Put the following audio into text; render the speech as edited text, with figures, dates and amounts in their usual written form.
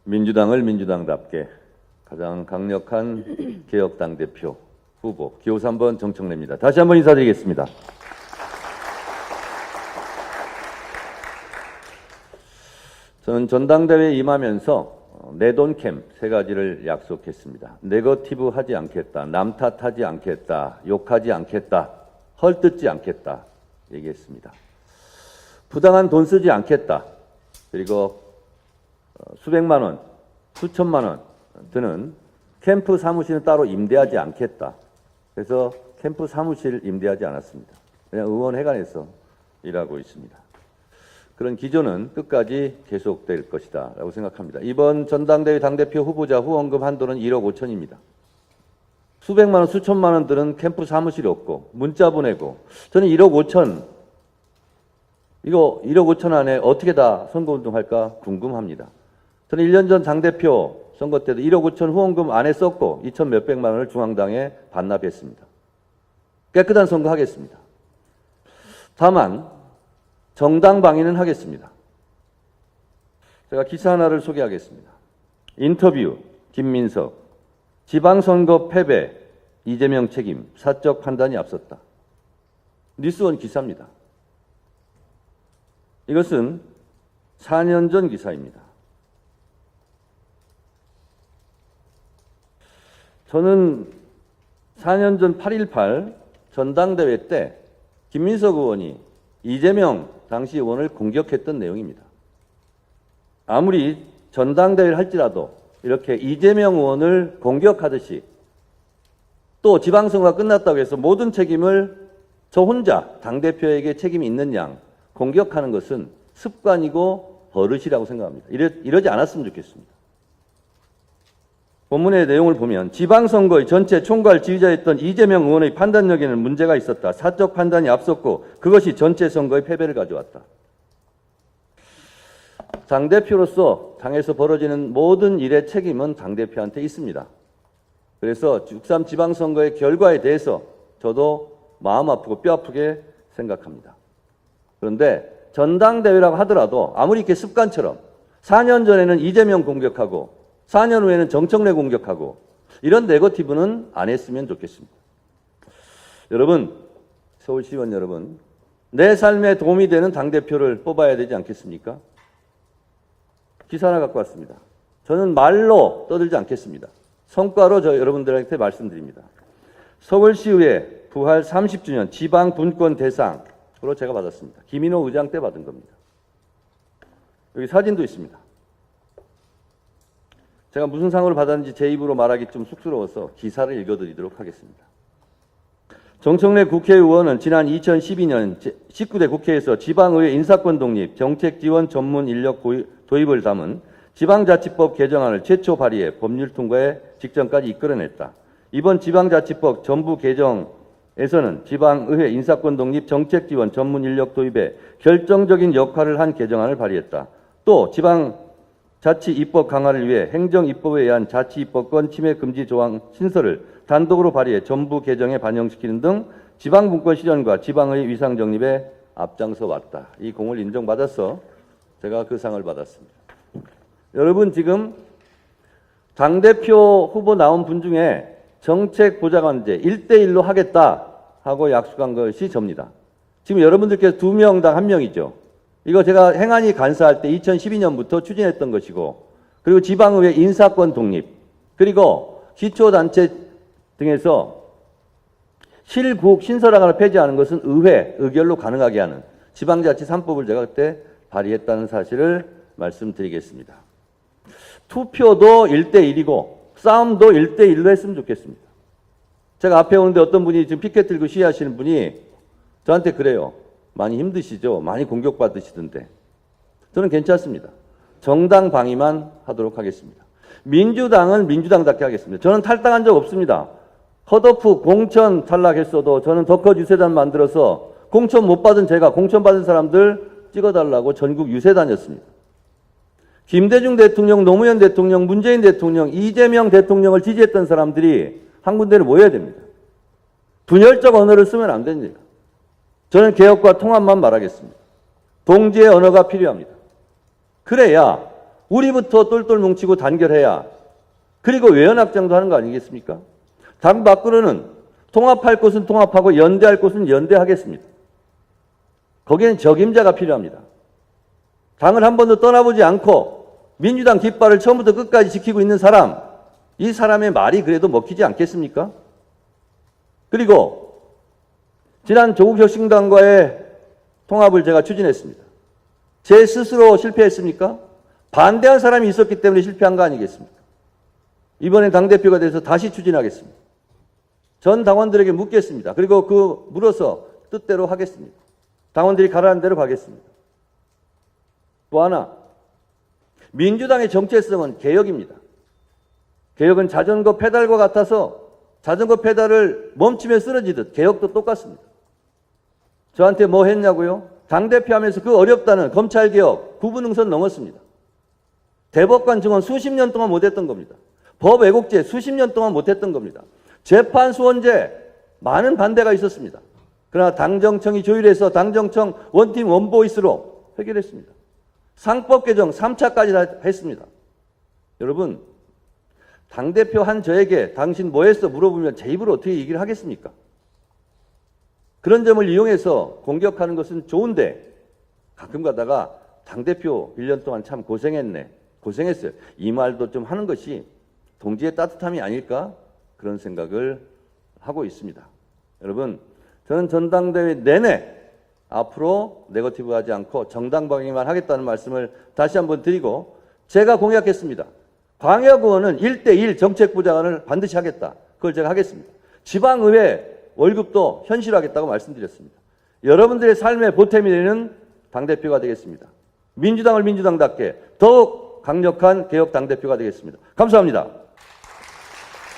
민주당을 민주당답게 가장 강력한 개혁당 대표 후보 기호 3번 정청래입니다. 다시 한번 인사드리겠습니다. 저는 전당대회에 임하면서 내돈 캠 세 가지를 약속했습니다. 네거티브 하지 않겠다, 남 탓하지 않겠다, 욕하지 않겠다, 헐뜯지 않겠다 얘기했습니다. 부당한 돈 쓰지 않겠다. 그리고 수백만 원, 수천만 원 드는 캠프 사무실은 따로 임대하지 않겠다. 그래서 캠프 사무실 임대하지 않았습니다. 그냥 의원회관에서 일하고 있습니다. 그런 기조는 끝까지 계속될 것이다 라고 생각합니다. 이번 전당대회 당대표 후보자 후원금 한도는 1억 5천입니다. 수백만 원, 수천만 원 드는 캠프 사무실이 없고 문자 보내고 저는 1억 5천 이거 1억 5천 안에 어떻게 다 선거운동할까 궁금합니다. 저는 1년 전 당대표 선거 때도 1억 5천 후원금 안에 썼고 2천 몇백만 원을 중앙당에 반납했습니다. 깨끗한 선거 하겠습니다. 다만 정당 방위는 하겠습니다. 제가 기사 하나를 소개하겠습니다. 인터뷰 김민석 지방선거 패배 이재명 책임 사적 판단이 앞섰다. 뉴스원 기사입니다. 이것은 4년 전 기사입니다. 저는 4년 전 8.18 전당대회 때 김민석 의원이 이재명 당시 의원을 공격했던 내용입니다. 아무리 전당대회를 할지라도 이렇게 이재명 의원을 공격하듯이 또 지방선거가 끝났다고 해서 모든 책임을 저 혼자 당대표에게 책임이 있는 양 공격하는 것은 습관이고 버릇이라고 생각합니다. 이러지 않았으면 좋겠습니다. 본문의 내용을 보면 지방선거의 전체 총괄 지휘자였던 이재명 의원의 판단력에는 문제가 있었다. 사적 판단이 앞섰고 그것이 전체 선거의 패배를 가져왔다. 당대표로서 당에서 벌어지는 모든 일의 책임은 당대표한테 있습니다. 그래서 6.3 지방선거의 결과에 대해서 저도 마음 아프고 뼈 아프게 생각합니다. 그런데 전당대회라고 하더라도 아무리 이렇게 습관처럼 4년 전에는 이재명 공격하고 4년 후에는 정청래 공격하고 이런 네거티브는 안 했으면 좋겠습니다. 여러분, 서울시의원 여러분, 내 삶에 도움이 되는 당대표를 뽑아야 되지 않겠습니까? 기사 하나 갖고 왔습니다. 저는 말로 떠들지 않겠습니다. 성과로 저 여러분들한테 말씀드립니다. 서울시의회 부활 30주년 지방분권 대상으로 제가 받았습니다. 김인호 의장 때 받은 겁니다. 여기 사진도 있습니다. 제가 무슨 상을 받았는지 제 입으로 말하기 좀 쑥스러워서 기사를 읽어드리도록 하겠습니다. 정청래 국회의원은 지난 2012년 19대 국회에서 지방의회 인사권 독립, 정책 지원 전문 인력 도입을 담은 지방자치법 개정안을 최초 발의해 법률 통과에 직전까지 이끌어냈다. 이번 지방자치법 전부 개정에서는 지방의회 인사권 독립, 정책 지원 전문 인력 도입에 결정적인 역할을 한 개정안을 발의했다. 또 자치 입법 강화를 위해 행정입법에 의한 자치 입법권 침해 금지 조항 신설을 단독으로 발의해 전부 개정에 반영시키는 등 지방분권 실현과 지방의 위상 정립에 앞장서 왔다. 이 공을 인정받아서 제가 그 상을 받았습니다. 여러분 지금 당대표 후보 나온 분 중에 정책 보좌관제 1대1로 하겠다 하고 약속한 것이 접니다. 지금 여러분들께서 2명당 1명이죠. 이거 제가 행안위 간사할 때 2012년부터 추진했던 것이고 그리고 지방의회 인사권 독립 그리고 기초단체 등에서 실국 신설하거나 폐지하는 것은 의회 의결로 가능하게 하는 지방자치 3법을 제가 그때 발의했다는 사실을 말씀드리겠습니다. 투표도 1대1이고 싸움도 1대1로 했으면 좋겠습니다. 제가 앞에 오는데 어떤 분이 지금 피켓 들고 시위하시는 분이 저한테 그래요. 많이 힘드시죠? 많이 공격받으시던데. 저는 괜찮습니다. 정당 방위만 하도록 하겠습니다. 민주당은 민주당답게 하겠습니다. 저는 탈당한 적 없습니다. 컷오프 공천 탈락했어도 저는 덕컷 유세단 만들어서 공천 못 받은 제가 공천 받은 사람들 찍어달라고 전국 유세 다녔습니다. 김대중 대통령, 노무현 대통령, 문재인 대통령, 이재명 대통령을 지지했던 사람들이 한 군데를 모여야 됩니다. 분열적 언어를 쓰면 안 됩니다. 저는 개혁과 통합만 말하겠습니다. 동지의 언어가 필요합니다. 그래야 우리부터 똘똘 뭉치고 단결해야 그리고 외연확장도 하는 거 아니겠습니까? 당 밖으로는 통합할 곳은 통합하고 연대할 곳은 연대하겠습니다. 거기에는 적임자가 필요합니다. 당을 한 번도 떠나보지 않고 민주당 깃발을 처음부터 끝까지 지키고 있는 사람, 이 사람의 말이 그래도 먹히지 않겠습니까? 그리고 지난 조국혁신당과의 통합을 제가 추진했습니다. 제 스스로 실패했습니까? 반대한 사람이 있었기 때문에 실패한 거 아니겠습니까? 이번에 당대표가 돼서 다시 추진하겠습니다. 전 당원들에게 묻겠습니다. 그리고 그 물어서 뜻대로 하겠습니다. 당원들이 가라는 대로 가겠습니다. 또 하나, 민주당의 정체성은 개혁입니다. 개혁은 자전거 페달과 같아서 자전거 페달을 멈추면 쓰러지듯 개혁도 똑같습니다. 저한테 뭐 했냐고요? 당대표 하면서 그 어렵다는 검찰개혁 구분응선 넘었습니다. 대법관 증언 수십 년 동안 못했던 겁니다. 법 왜곡죄 수십 년 동안 못했던 겁니다. 재판 수원제 많은 반대가 있었습니다. 그러나 당정청이 조율해서 당정청 원팀 원보이스로 해결했습니다. 상법 개정 3차까지 다 했습니다. 여러분, 당대표 한 저에게 당신 뭐 했어 물어보면 제 입으로 어떻게 얘기를 하겠습니까? 그런 점을 이용해서 공격하는 것은 좋은데 가끔 가다가 당대표 1년 동안 참 고생했네, 고생했어요, 이 말도 좀 하는 것이 동지의 따뜻함이 아닐까 그런 생각을 하고 있습니다. 여러분, 저는 전당대회 내내 앞으로 네거티브하지 않고 정당방위만 하겠다는 말씀을 다시 한번 드리고, 제가 공약했습니다. 광역의원은 1대1 정책부 장관을 반드시 하겠다. 그걸 제가 하겠습니다. 지방의회 월급도 현실화하겠다고 말씀드렸습니다. 여러분들의 삶의 보탬이 되는 당대표가 되겠습니다. 민주당을 민주당답게 더욱 강력한 개혁 당대표가 되겠습니다. 감사합니다.